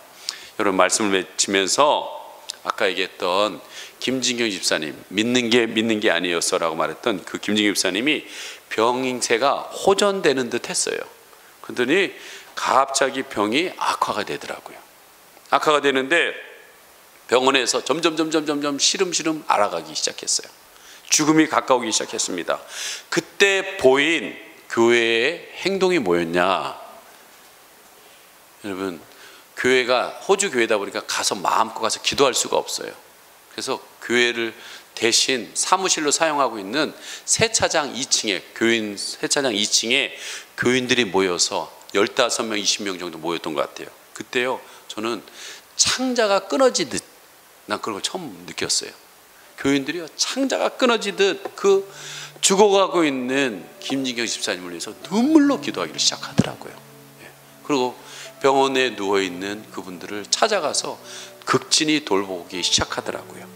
여러분, 말씀을 맺히면서 아까 얘기했던 김진경 집사님, 믿는 게 아니었어 라고 말했던 그 김진경 집사님이 병세가 호전되는 듯 했어요. 그랬더니 갑자기 병이 악화가 되더라고요. 악화가 되는데 병원에서 점점 시름시름 알아가기 시작했어요. 죽음이 가까우기 시작했습니다. 그때 보인 교회의 행동이 뭐였냐? 여러분, 교회가 호주 교회다 보니까 가서 마음껏 가서 기도할 수가 없어요. 그래서 교회를 대신 사무실로 사용하고 있는 세차장 2층에 세차장 2층에 교인들이 모여서 15명 20명 정도 모였던 것 같아요. 그때요, 저는 창자가 끊어지듯 난 그런 걸 처음 느꼈어요. 교인들이요, 창자가 끊어지듯 그 죽어가고 있는 김진경 집사님을 위해서 눈물로 기도하기를 시작하더라고요. 그리고 병원에 누워있는 그분들을 찾아가서 극진히 돌보기 시작하더라고요.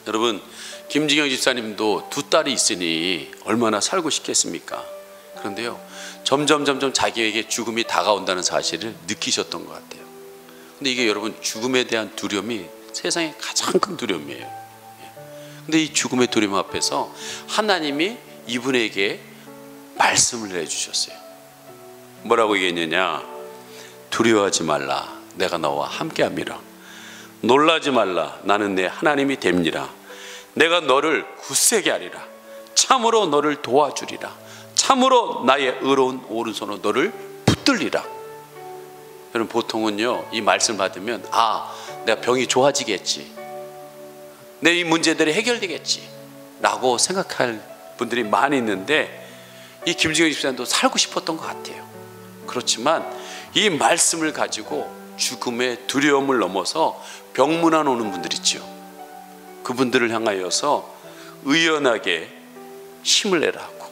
여러분, 김진경 집사님도 두 딸이 있으니 얼마나 살고 싶겠습니까? 그런데요, 점점 자기에게 죽음이 다가온다는 사실을 느끼셨던 것 같아요. 근데 이게 여러분, 죽음에 대한 두려움이 세상에 가장 큰 두려움이에요. 근데 이 죽음의 두려움 앞에서 하나님이 이분에게 말씀을 해주셨어요. 뭐라고 얘기했느냐? 두려워하지 말라, 내가 너와 함께함이라. 놀라지 말라, 나는 내 하나님이 됨니라. 내가 너를 굳세게 하리라. 참으로 너를 도와주리라. 참으로 나의 의로운 오른손으로 너를 붙들리라. 여러분, 보통은요, 이 말씀 받으면 내가 병이 좋아지겠지, 내 이 문제들이 해결되겠지 라고 생각할 분들이 많이 있는데, 이 김진경 집사님도 살고 싶었던 것 같아요. 그렇지만 이 말씀을 가지고 죽음의 두려움을 넘어서 병문안 오는 분들 있죠. 그분들을 향하여서 의연하게 힘을 내라고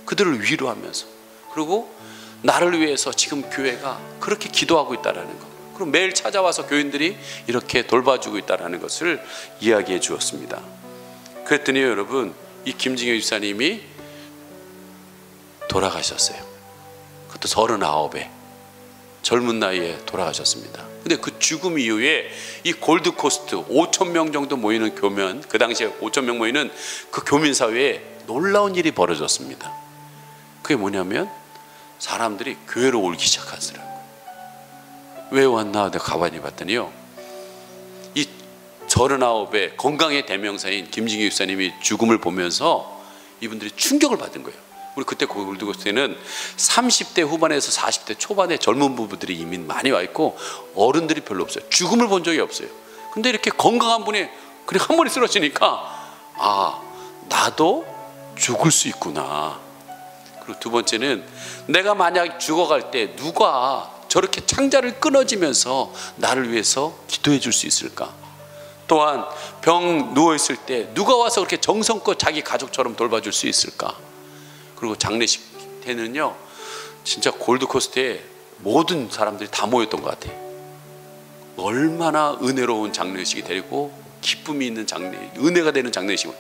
그들을 위로하면서, 그리고 나를 위해서 지금 교회가 그렇게 기도하고 있다는 것, 그리고 매일 찾아와서 교인들이 이렇게 돌봐주고 있다는 것을 이야기해 주었습니다. 그랬더니 여러분, 이 김진경 집사님이 돌아가셨어요. 그것도 39에 젊은 나이에 돌아가셨습니다. 근데 그 죽음 이후에 이 골드코스트 5,000명 정도 모이는 교면, 그 당시에 5,000명 모이는 그 교민사회에 놀라운 일이 벌어졌습니다. 그게 뭐냐면 사람들이 교회로 오기 시작하더라고요. 왜 왔나 내가 가만히 봤더니요, 이 39의 건강의 대명사인 김진경 집사님이 죽음을 보면서 이분들이 충격을 받은 거예요. 우리 그때 골드코스트에는 30대 후반에서 40대 초반의 젊은 부부들이 이미 많이 와 있고 어른들이 별로 없어요. 죽음을 본 적이 없어요. 근데 이렇게 건강한 분이 그냥 한 번에 쓰러지니까 나도 죽을 수 있구나. 그리고 두 번째는, 내가 만약 죽어갈 때 누가 저렇게 창자를 끊어지면서 나를 위해서 기도해 줄 수 있을까? 또한 병 누워있을 때 누가 와서 그렇게 정성껏 자기 가족처럼 돌봐줄 수 있을까? 그리고 장례식 때는요, 진짜 골드코스트에 모든 사람들이 다 모였던 것 같아요. 얼마나 은혜로운 장례식이 되고 기쁨이 있는 은혜가 되는 장례식을,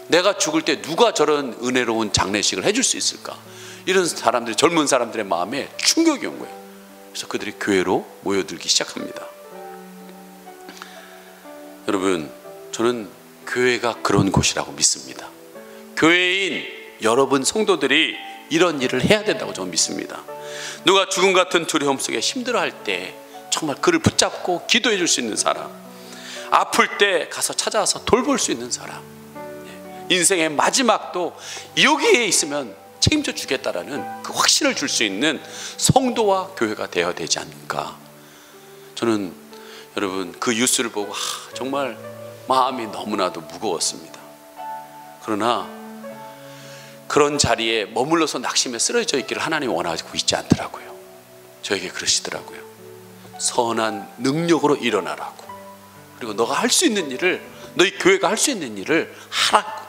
내가 죽을 때 누가 저런 은혜로운 장례식을 해줄 수 있을까? 이런 사람들이, 젊은 사람들의 마음에 충격이 온 거예요. 그래서 그들이 교회로 모여들기 시작합니다. 여러분, 저는 교회가 그런 곳이라고 믿습니다. 교회인 여러분 성도들이 이런 일을 해야 된다고 저는 믿습니다. 누가 죽음 같은 두려움 속에 힘들어할 때 정말 그를 붙잡고 기도해 줄 수 있는 사람, 아플 때 가서 찾아와서 돌볼 수 있는 사람, 인생의 마지막도 여기에 있으면 책임져 주겠다라는 그 확신을 줄 수 있는 성도와 교회가 되어야 되지 않을까. 저는 여러분, 그 뉴스를 보고 정말 마음이 너무나도 무거웠습니다. 그러나 그런 자리에 머물러서 낙심에 쓰러져 있기를 하나님이 원하고 있지 않더라고요. 저에게 그러시더라고요. 선한 능력으로 일어나라고, 그리고 너가 할 수 있는 일을, 너희 교회가 할 수 있는 일을 하라고.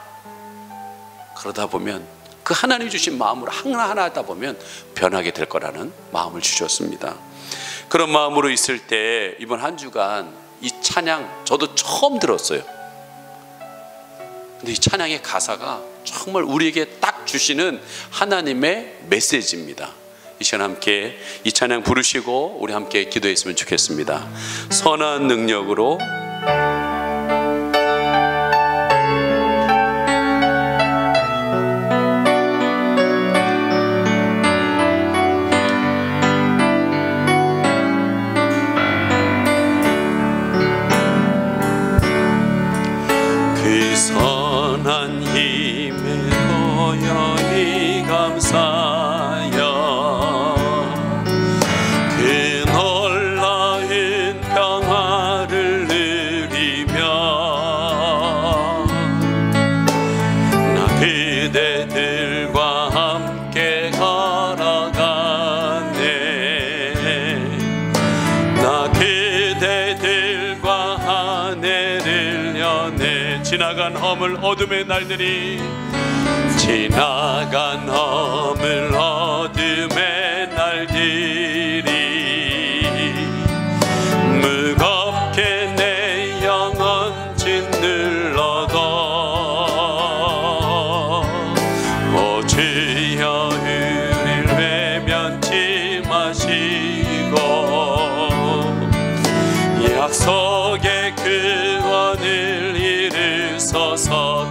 그러다 보면 그 하나님이 주신 마음으로 하나하나 하다 보면 변하게 될 거라는 마음을 주셨습니다. 그런 마음으로 있을 때 이번 한 주간 이 찬양 저도 처음 들었어요. 근데 이 찬양의 가사가 정말 우리에게 딱 주시는 하나님의 메시지입니다. 이 시간 함께 이 찬양 부르시고 우리 함께 기도했으면 좋겠습니다. 선한 능력으로 선한 힘에 고연히 감사하여 그 놀라운 평화를 누리며 나 그대들과 함께 걸어가네. 나 그대들과 하늘을 여네. 지나간 허물 어둠의 날들이, 지나간 허물 어둠의 날들이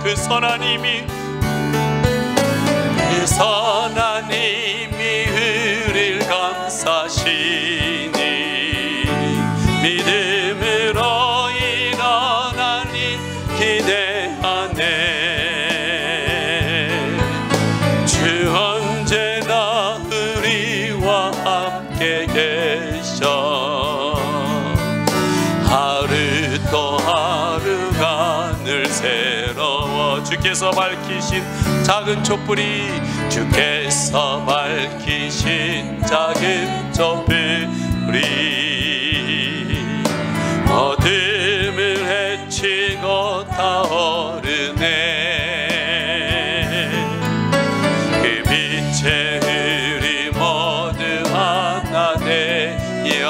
그 선하님이 우리를 감싸시니 믿음으로 일어난 일 기대하네. 주 언제나 우리와 함께 계셔. 하루 또 하루가 늘 새로워. 주께서 밝히신 작은 촛불이, 주께서 밝히신 작은 촛불이 어둠을 헤치고 타오르네. 그 빛에 우리 모두 하나 되어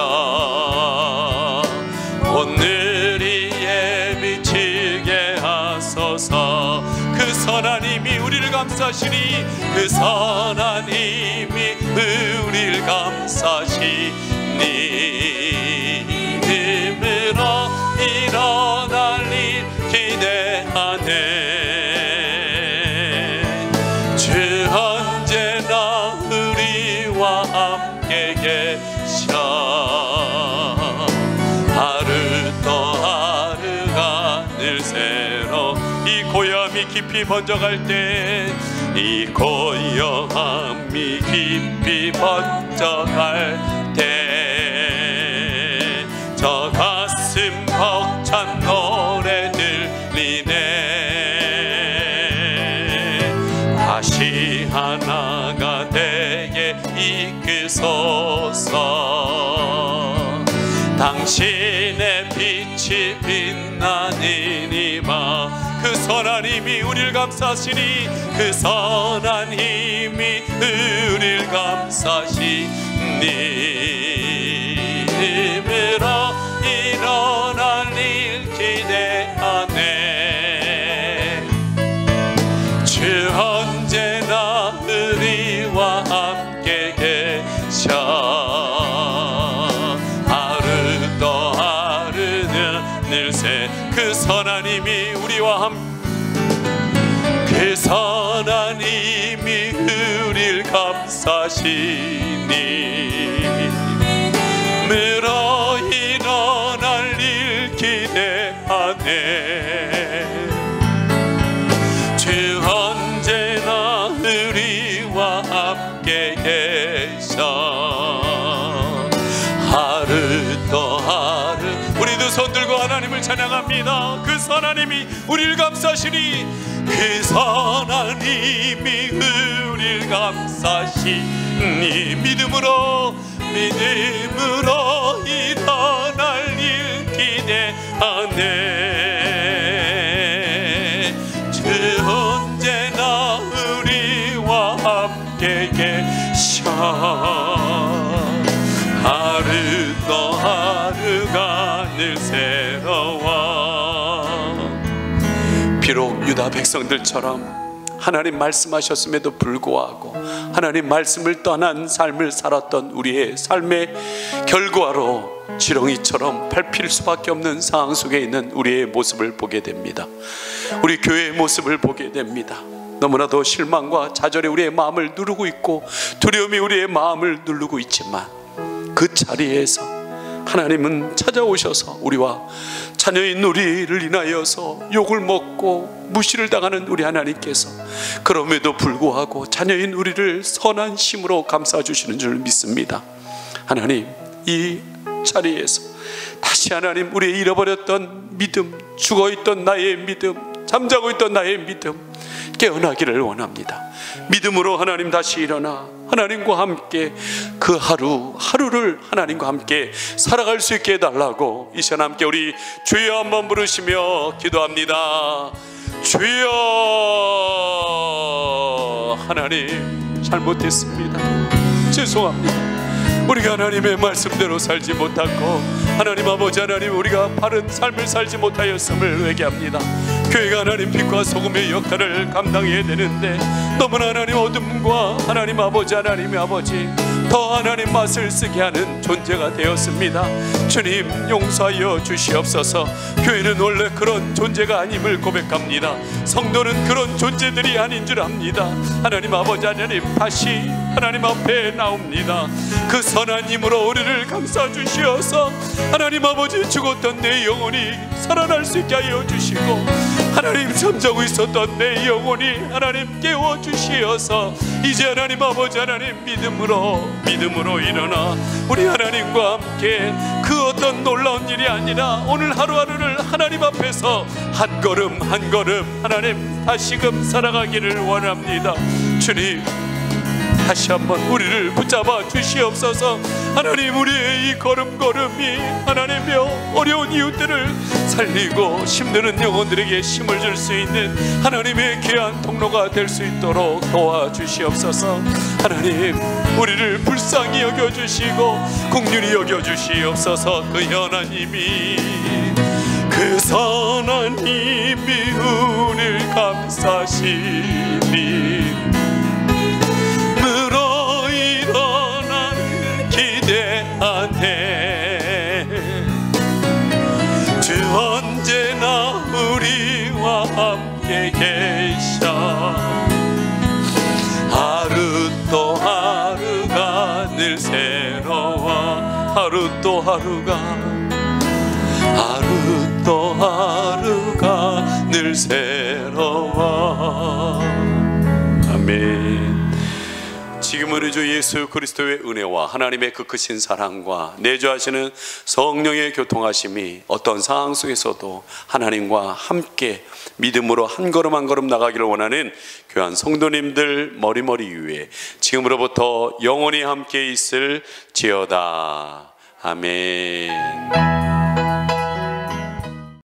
오늘이에 비치게 하소서. 그 선하님이 우리를 감싸시니, 그 선하님이 우리를 감싸시니 믿음으로 일어날 일 기대하네. 주 언제나 우리와 함께 계셔. 하루 또 하루가 늘 새로. 이 고요함이 깊이 번져갈 때, 이 고요함이 깊이 번져갈 때, 저 가슴 벅찬 노래 들리네. 다시 하나가 되게 이끄소서. 당신의 빛이 빛나는 이마. 그 선하님이 우리를 감싸시니, 그 선하님이 우리를 감싸시니 믿음으로 일어날 일 기대하네. 주 언제나 우리와 함께 계셔. 하루 또 하루는 늘새. 그 선하님이 우리와 함께, 그 선하님이 우리를 감싸시니 물어 일어날 일 기대하네. 주 언제나 우리와 함께 계셔. 하루 또 하루. 우리도 손들고 하나님을 찬양합니다. 그 선하님이 우리를 감싸시니, 그 선하님이 우리를 감싸시니 믿음으로 일어날 일 기대하네. 주 언제나 우리와 함께 계셔. 하루 또 하루가 늘 새로워. 비록 유다 백성들처럼 하나님 말씀하셨음에도 불구하고 하나님 말씀을 떠난 삶을 살았던 우리의 삶의 결과로 지렁이처럼 밟힐 수밖에 없는 상황 속에 있는 우리의 모습을 보게 됩니다. 우리 교회의 모습을 보게 됩니다. 너무나도 실망과 좌절에 우리의 마음을 누르고 있고 두려움이 우리의 마음을 누르고 있지만, 그 자리에서 하나님은 찾아오셔서 우리와 자녀인 우리를 인하여서 욕을 먹고 무시를 당하는 우리 하나님께서 그럼에도 불구하고 자녀인 우리를 선한 힘으로 감싸주시는 줄 믿습니다. 하나님, 이 자리에서 다시 하나님 우리의 잃어버렸던 믿음, 죽어있던 나의 믿음, 잠자고 있던 나의 믿음 깨어나기를 원합니다. 믿음으로 하나님 다시 일어나 하나님과 함께 그 하루를 하나님과 함께 살아갈 수 있게 해달라고 이 시간 함께 우리 주여 한번 부르시며 기도합니다. 주여. 하나님, 잘못했습니다. 죄송합니다. 우리가 하나님의 말씀대로 살지 못하고 하나님 아버지, 하나님 우리가 바른 삶을 살지 못하였음을 회개합니다. 교회가 하나님 빛과 소금의 역할을 감당해야 되는데 너무나 하나님 어둠과 하나님 아버지, 하나님의 아버지 더 하나님 맛을 쓰게 하는 존재가 되었습니다. 주님 용서하여 주시옵소서. 교회는 원래 그런 존재가 아님을 고백합니다. 성도는 그런 존재들이 아닌 줄 압니다. 하나님 아버지, 하나님 다시 하나님 앞에 나옵니다. 그 선한 힘으로 우리를 감싸 주시어서 하나님 아버지, 죽었던 내 영혼이 살아날 수 있게 하여 주시고, 하나님 잠자고 있었던 내 영혼이 하나님 깨워 주시어서 이제 하나님 아버지, 하나님 믿음으로 일어나 우리 하나님과 함께 그 어떤 놀라운 일이 아니라 오늘 하루하루를 하나님 앞에서 한 걸음 한 걸음 하나님 다시금 살아가기를 원합니다. 주님 다시 한번 우리를 붙잡아 주시옵소서. 하나님, 우리의 이 걸음걸음이 하나님의 어려운 이웃들을 살리고 힘드는 영혼들에게 힘을 줄 수 있는 하나님의 귀한 통로가 될 수 있도록 도와주시옵소서. 하나님, 우리를 불쌍히 여겨주시고 긍휼히 여겨주시옵소서. 그 선한 힘이 우리를 감싸시니 물어 일어나는 기대하네. 주 언제나 우리와 함께 계셔. 하루 또 하루가 늘 새로워. 하루 또 하루가 늘 새로워. 아멘. 지금 우리 주 예수 그리스도의 은혜와 하나님의 그 크신 사랑과 내주하시는 성령의 교통하심이 어떤 상황 속에서도 하나님과 함께 믿음으로 한 걸음 한 걸음 나가기를 원하는 귀한 성도님들 머리머리 위에 지금으로부터 영원히 함께 있을지어다. 아멘.